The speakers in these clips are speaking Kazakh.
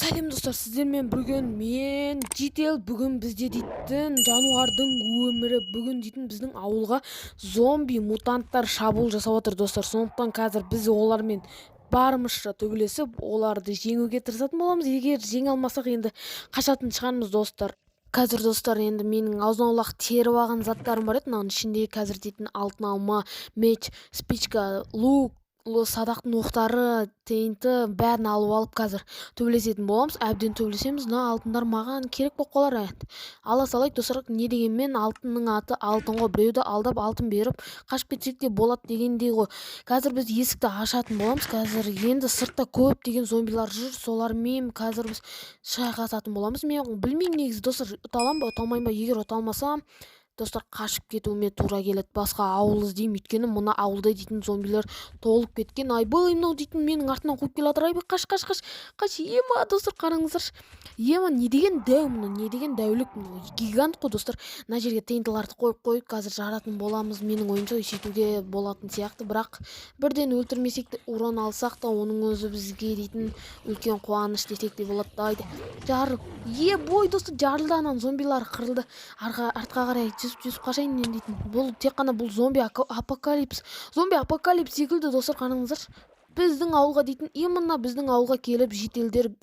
Сәлем достар, сіздермен бүгін мен Жител, бүгін бізде дейтін жануардың өмірі, бүгін дейтін біздің ауылға зомби мутанттар шабуыл жасап отыр достар. Сондықтан қазір біз олармен барымызша төбелесіп, оларды жеңуге тырысатын боламыз. Егер жеңе алмасақ, енді қашатын шығармыз достар. Қазір достар, енді менің аузын-аулақ теріп алған заттарым бар еді. Мынаның ішінде қазір дейтін алтын алма, меч, спичка, лук, садақтың оқтары, тейнті бәрін алып қазір төбелесетін боламыз. Әбден төбелесеміз. Мына алтындар маған керек болып қалар енді. Ала салайық достар. Не дегенмен алтынның аты алтын ғой. Біреуді алдап алтын беріп қашып кетсек те болады дегендей ғой. Қазір біз есікті ашатын боламыз. Қазір енді сыртта көп деген зомбилар жүр. Солармен қазір біз шайқасатын боламыз. Мен білмеймін негізі достар, ұта аламын ба, ұта алмаймын ба. Егер ұта алмасам, достар, қашып кетуіме тура келеді. Басқа ауыл іздеймін, өйткені мына ауылда дейтін зомбилер толып кеткен. Айбай, мынау дейтін менің артымнан қуып келе жатыр. Айбай, қаш. Ема достар, қараңыздаршы. Ема не деген дәу мынау, не деген дәулік мынау. Гигант қой достар. Мына жерге тейнтіларды қойып қазір жаратын боламыз. Менің ойымша сөйтуге болатын сияқты, бірақ бірден өлтірмесек те, урон алсақ та, оның өзі бізге дейтін үлкен қуаныш десек те болады. Дайды. Жарыл. Бой достар, жарылды, анан зомбилар қырылды. Артқа қарай жүзіп қашайын дейтін. Бұл тек қана бұл зомби апокалипс. Зомби апокалипс секілді достар, қараңыздар. Біздің ауылға дейтін, именно біздің ауылға келіп жителдер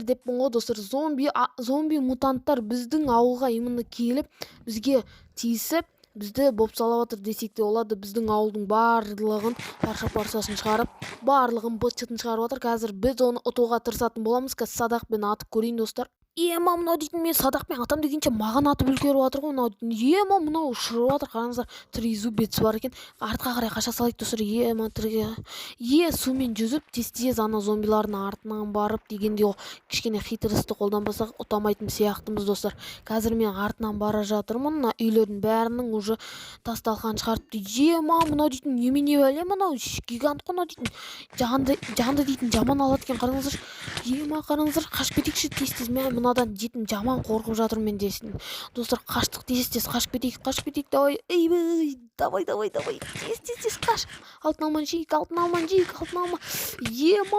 деп ғой достар. Зомби мутанттар біздің ауылға именно келіп бізге тиісіп, бізді бопсалап отыр десек те болады. Біздің ауылдың барлығын парша-паршасын шығарып, барлығын быт-шытын шығарып отыр. Қазір біз оны ұтуға тырысатын боламыз. Қазір садақпен атып көрейін достар. Ема мынау дейтін, мен садақпен атам дегенше маған атып үлгеріп жатыр ғой. Мынау дейтін, ема мынау ұшырып жатыр, қараңыздар. Трезубец бар екен. Артқа қарай қаша салайық достар. Ема сумен жүзіп тез ана зомбилардың артынан барып дегенде кішкене хитрысты қолданбасақ ұтамайтын сияқтымыз достар. Қазір мен артынан бара жатырмын. Мына үйлердің бәрінің уже тас-талқан шығарып дейді. Ема мынау дейтін, немене бәле мынау, гигант қой мынау дейтін. Жанды дейтін жаман алады екен, қараңыздар. Ема қараңыздар, қашып кетейікші тез. Мен мынадан дейтін жаман қорқып жатырмын мен десін. Достар, қаштық тез қашып кетейік. Давай. Давай. Тез қаш. Алтын алман жейік. Ема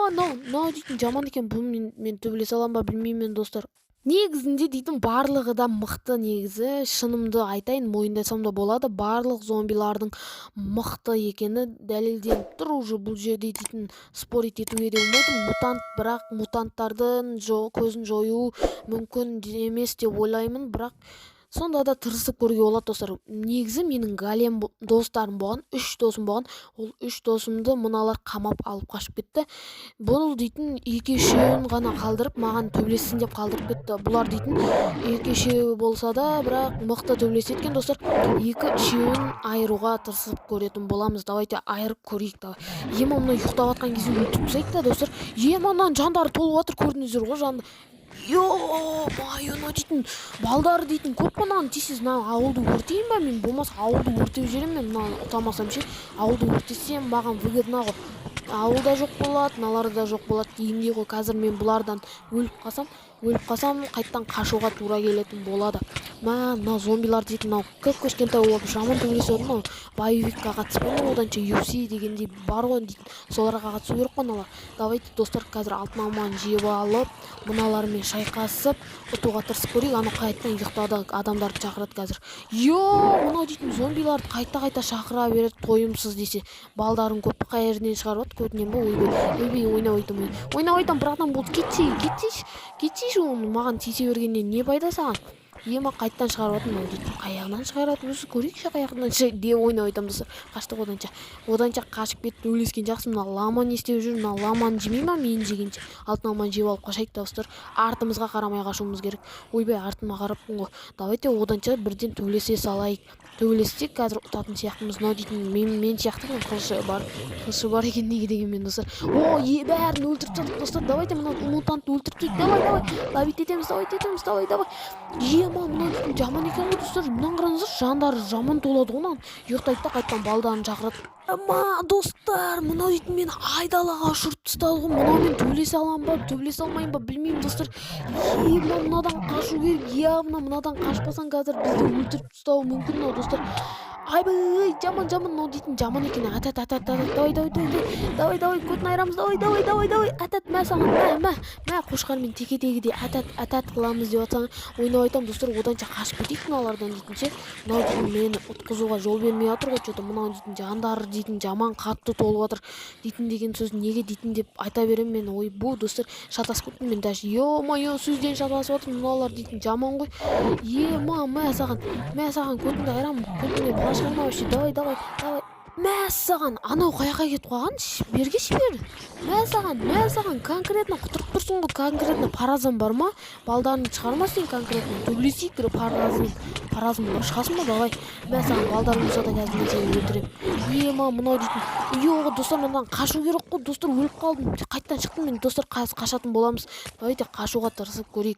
мынау дейтін жаман екен. Бұл мен төбелесе аламын ба білмеймін достар. Негізінде дейтін барлығы да мықты. Негізі шынымды айтайын, мойындасам да болады. Барлық зомбилардың мықты екені дәлелденіп тұр. Уже бұл жерде дейтін спорить етуге де болмайды. Бірақ мутанттардың көзін жою мүмкін емес деп ойлаймын. Бірақ сонда да тырысып көруге болады достар. Негізі менің голем достарым болған, 3 досым болған. Ол 3 досымды мыналар қамап алып қашып кетті. Бұл дейтін 2-3 ғана қалдырып, маған төбелессін деп қалдырып кетті. Бұлар дейтін 2-3 болса да, бірақ мықты төбелес еткен достар. 2-3 айыруға тырысып көретін боламыз. Давайте айырып көрейік. Ема мына ұйықтап жатқан кезде өлтіріп тастайық та достар. Ема мынаның жандары толып жатыр, көрдіңіздер ғой жанды. Мына дейтін балдары дейтін көп мынаны тез ауылды өртейін ба мен? Болмаса ауылды өртеп жіберемін мен. Мынаны ұтамасам ше, ауылды өртесем маған выгодно ғой. Ауылда жоқ болады, мыналарда жоқ болады дегендей ғой. Қазір мен бұлардан өліп қалсам қайттан қашуға тура келетін болады. Мына зомбилар дейтін мынау кішкентай болып жаман төбелесіп отыр ма? Боевикқа қатыспайды, оданша UFC дегендей бар ғой дейтін. Соларға қатысу керек қой мыналар. Давайте достар, қазір алтын алманы жеп алып, мыналармен шайқасып ұтуға тырысып көрейік. Ана қайттан ұйықтады, адамдарды шақырады қазір. Мынау дейтін зомбиларды қайта шақыра береді, тойымсыз десе. Балдарын көп қай жерден шығарып көтінен ба? Ойбай, ойнап айтам, бірақтан болды. Кетсейші, маған тисе бергеннен не пайда саған? Ема қайттан шығарып отыр, дейтін қаяғынан шығарады, өзі көрейікші қаяғынан деп ойнап айтам достар. Қаштық оданша қашып кетіп төбелескен жақсы. Мына лама не істеп жүр? Мына ламаны жемей ма мен жегенше? Алтын алманы жеп алып қашайық достар. Артымызға қарамай қашуымыз керек. Ойбай, артыма қараппын ғой. Давайте оданша бірден төбелесе салайық. Төбелессек қазір ұтатын сияқтымыз. Мынау дейтін мен сияқты қылышы бар екен, неге дегенмен достар. Бәрін өлтіріп тастадық достар. Давайте мына мутантты өлтіріп тастайық. Давай. Ловить етеміз. Давай. Ема мынау дейтін жаман екен ғой достар. Мынаны қараңыздар, жандары жаман толады ғой. Ұйықтайды да қайттан балдарын шақырады. Достар, мынау дейтін мені айдалаға ұшырып тастады ғой. Мынау мен төбелесе аламын ба, төбелесе алмаймын ба білмеймін достар. Мынадан қашу керек. Мынадан қашпасаң қазір бізді өлтіріп тастауы мүмкін достар. Айбай, жаман мынау дейтін жаман екен. Атат. Давай, көтін айырамыз. Давай. Атат, мә саған, мә қошқармен теке-тегідей атат қыламыз деп атсаң, ойнап айтам достар, оданша қашып кетейік мыналардан дейтінше. Мынау дейтін мені ұтқызуға жол бермей жатыр ғой, что-то мынау дейтін жандары дейтін жаман қатты толып жатыр дейтін деген сөз неге дейтін деп айта беремін мен. Ойбу достар, шатасып кеттім мен даже. Ё-моё, сөзден шатасып жатыр мыналар дейтін жаман ғой. Мә саған көтіңді айырамын. Көтіңе бала шығарма вообще. Давай. Мә саған, анау қаяққа кетіп қалған? Берге жібер. Мә саған конкретно құтырып тұрсың ғой, конкретно паразым бар ма? Балдарыңды шығарма сен конкретно. Төбелесейік паразым бар. Шығасың ба? Давай. Мә саған балдарың болса да қазір мен сені өлтіремін. Мынау дейтін. Йо, достар, мындан қашу керек қой, достар, өліп қалдым. Қайттан шықтым мен, достар, қашатын боламыз. Давайте қашуға тырысып көрейік.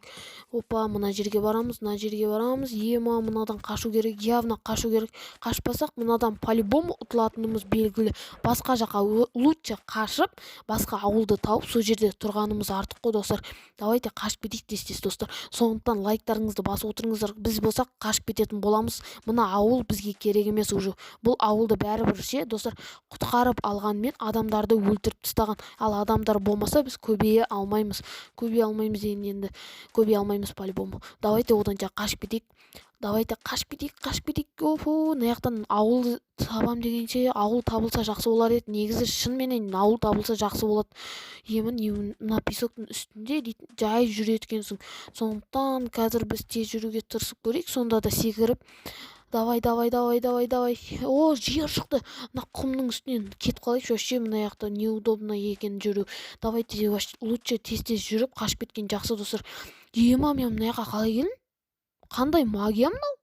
Опа, мына жерге барамыз. Мынадан қашу керек, явно қашу керек. Қашпасақ, мынадан по-любому ұтылатынымыз белгілі. Басқа жаққа лучше қашып, басқа ауылды тауып, сол жерде тұрғанымыз артық қой, достар. Давайте қашып кетейік тез достар. Сондықтан лайктарыңызды басып отырыңыздар. Біз болсақ қашып кететін боламыз. Мына ауыл бізге керек емес уже. Бұл ауылды бәрібір ше, достар, құтқарып алғанмен адамдарды өлтіріп тастаған. Ал адамдар болмаса біз көбейе алмаймыз. Енді көбейе алмаймыз по-любому. Давайте оданша қашып кетейік. Офу, мынаяқтан ауыл табам дегенше ауыл табылса жақсы болар еді. Негізі шынымен ауыл табылса жақсы болады. Мына песоктың үстінде жай жүреді екенсің. Сондықтан қазір біз тез жүруге тырысып көрейік. Сонда да секіріп. Давай. О, жер шықты. Мына құмның үстінен кетіп қалайықшы. Вообще мынаяқта неудобно екен жүру. Давайте лучше тез жүріп қашып кеткен жақсы достар. Мен мынаяққа қалай келдім? Қандай магия мынау?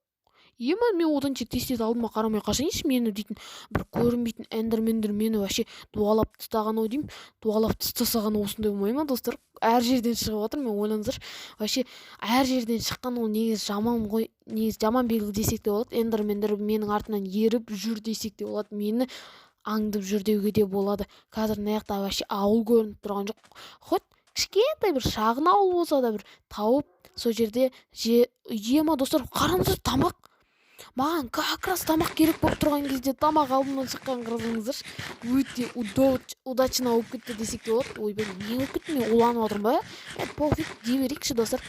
Мен оданша тез алдыма қарамай қашайыншы. Мені дейтін бір көрінбейтін эндермендер мені вообще дуалап тастаған деймін. Дуалап тастаған осындай болмай ма достар? Әр жерден шығып жатыр, мен ойлаңыздаршы. Вообще әр жерден шыққан ол негізі жаман ғой. Негізі жаман белгі десек те болады. Эндермендер менің артынан еріп жүр десек те болады. Мені аңдып жүр деуге де болады. Қазір мынаяқта вообще ауыл көрініп тұрған жоқ. Хоть кішкентай бір шағын ауыл болса да бір тауып сол жерде достар, қараңыздар, тамақ. Маған как раз тамақ керек болып тұрған кезде тамақ алдымнан шыққан қараңыздаршы. Өте удачно болып кетті десек те болады. Ойбай, не болып кетті, мен уланып отырмын ба? Пофиг, жей берейікші достар.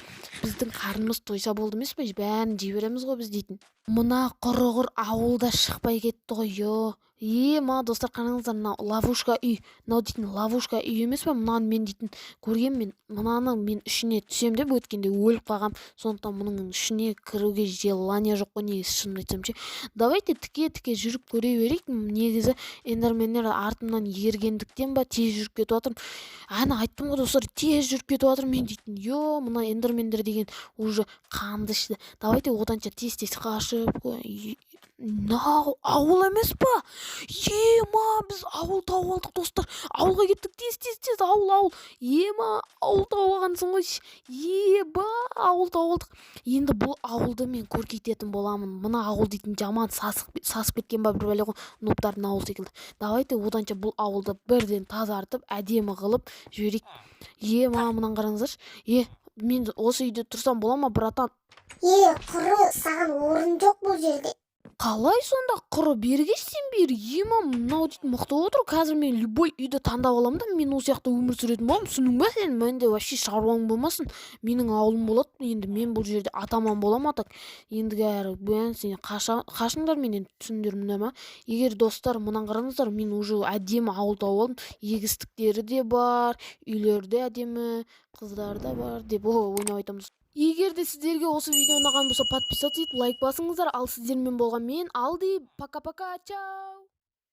Біздің қарнымыз тойса болды емес пе? Бәрін жей береміз ғой біз дейтін. Мына құрығыр ауылда шықпай кетті ғой. Достар, қараңыздар, мына ловушка үй. Мынау дейтін ловушка үй емес пе? Мынаны мен дейтін көргем, мен мынаны мен ішіне түсем деп өткенде өліп қалғам. Сондықтан мұның ішіне кіруге желание жоқ қой, негізі шынын айтсам ше. Давайте тіке жүріп көре берейік. Негізі эндермендер артымнан ергендіктен ба тез жүріп кетіп жатырмын. Айттым ғой достар, тез жүріп кетіп жатырмын мен дейтін. Мына эндермендер деген уже қанды ішті. Давайте оданша тез қашып. Мынау ауыл емес па? Біз ауыл тауып алдық достар. Ауылға кеттік, тез ауыл. Ауыл тауып алғансың ғой. Ауыл тауып алдық. Енді бұл ауылды мен көркейтетін боламын. Мына ауыл дейтін жаман сасып кеткен ба бір бәле ғой, нуптардың ауыл секілді. Давайте оданша бұл ауылды бірден тазартып, әдемі қылып жіберейік. Мынаны қараңыздаршы. Мен осы үйде тұрсам бола ма, братан? Құры, саған орын жоқ бұл жерде. Қалай сонда құры, бергеш сен бері? Мынау дейтін мықты отыр. Қазір мен любой үйді таңдап аламын да, мен осы жақта өмір сүретін боламын. Түсінің ба сен? Менде вообще шаруаң болмасын. Менің ауылым болады. Енді мен бұл жерде атаман боламын атак. Ендігі сен қашыңдар менен, түсіндер мына ма? Егер достар, мынаны қараңыздар, мен уже әдемі ауыл тауып алдым. Егістіктері де бар, үйлері де әдемі, қыздар да бар деп ойнап айтамыз. Егер де сіздерге осы видео ұнаған болса, подписаться етіп, лайк басыңыздар. Ал сіздермен болған мен Алди. Пока-пока, чао.